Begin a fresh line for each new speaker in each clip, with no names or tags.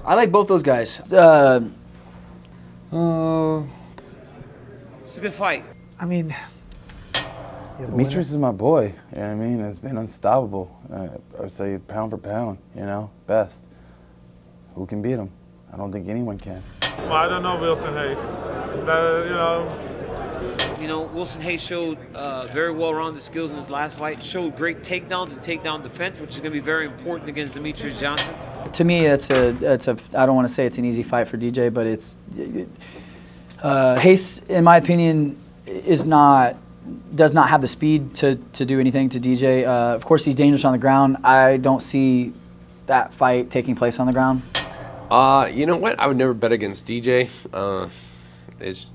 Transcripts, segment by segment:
I like both those guys.
It's a good fight.
I mean,
Demetrious is my boy. You know what I mean? It's been unstoppable. I would say pound for pound, you know, best. Who can beat him? I don't think anyone can.
Well, I don't know Wilson Reis.
You know, Wilson Reis showed very well-rounded skills in his last fight. Showed great takedowns and takedown defense, which is going to be very important against Demetrious Johnson.
To me, it's a. I don't want to say it's an easy fight for DJ, but it's. Reis, in my opinion, does not have the speed to do anything to DJ. Of course, he's dangerous on the ground. I don't see that fight taking place on the ground.
You know what? I would never bet against DJ. It's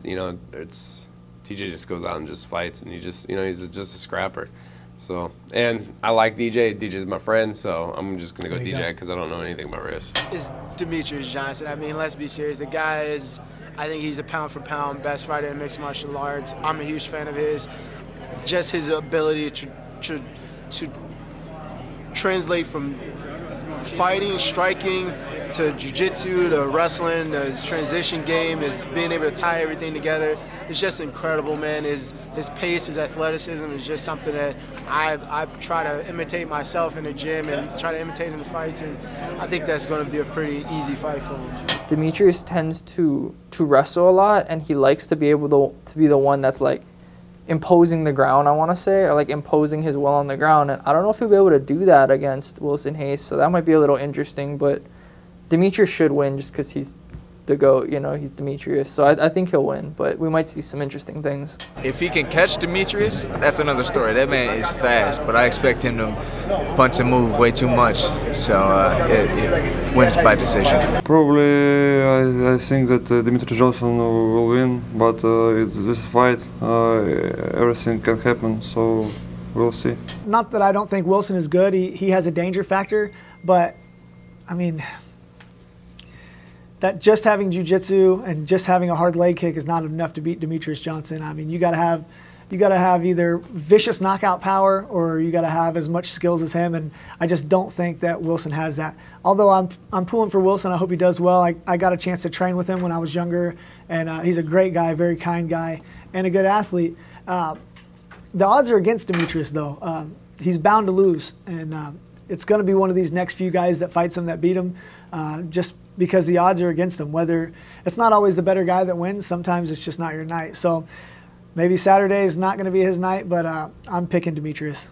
DJ just goes out and just fights, and he's just a scrapper. So, and I like DJ. DJ's my friend, so I'm just gonna go DJ because I don't know anything about Reis.
It's Demetrious Johnson. I mean, let's be serious. The guy is, I think he's a pound for pound best fighter in mixed martial arts. I'm a huge fan of his. Just his ability to translate from fighting, striking, to jiu-jitsu, to wrestling, his transition game, is being able to tie everything together. It's just incredible, man. His pace, his athleticism is just something that I try to imitate myself in the gym and try to imitate in the fights, and I think that's going to be a pretty easy fight for him.
Demetrious tends to wrestle a lot, and he likes to be able to be the one that's like imposing the ground, I want to say, or like imposing his will on the ground, and I don't know if he'll be able to do that against Wilson Reis, so that might be a little interesting, but Demetrious should win just because he's the GOAT, you know, he's Demetrious. So I think he'll win, but we might see some interesting things.
If he can catch Demetrious, that's another story. That man is fast, but I expect him to punch and move way too much. So it wins by decision.
Probably I think that Demetrious Johnson will win, but it's this fight, everything can happen, so we'll see.
Not that I don't think Wilson is good. He has a danger factor, but I mean, that just having jiu-jitsu and just having a hard leg kick is not enough to beat Demetrious Johnson. I mean, you got to have either vicious knockout power or you got to have as much skills as him, and I just don't think that Wilson has that. Although I'm pulling for Wilson, I hope he does well. I got a chance to train with him when I was younger, and he's a great guy, very kind guy, and a good athlete. The odds are against Demetrious, though. He's bound to lose, and it's going to be one of these next few guys that fights him that beat him, just because the odds are against him. Whether it's not always the better guy that wins, sometimes it's just not your night. So maybe Saturday is not going to be his night, but I'm picking Demetrious.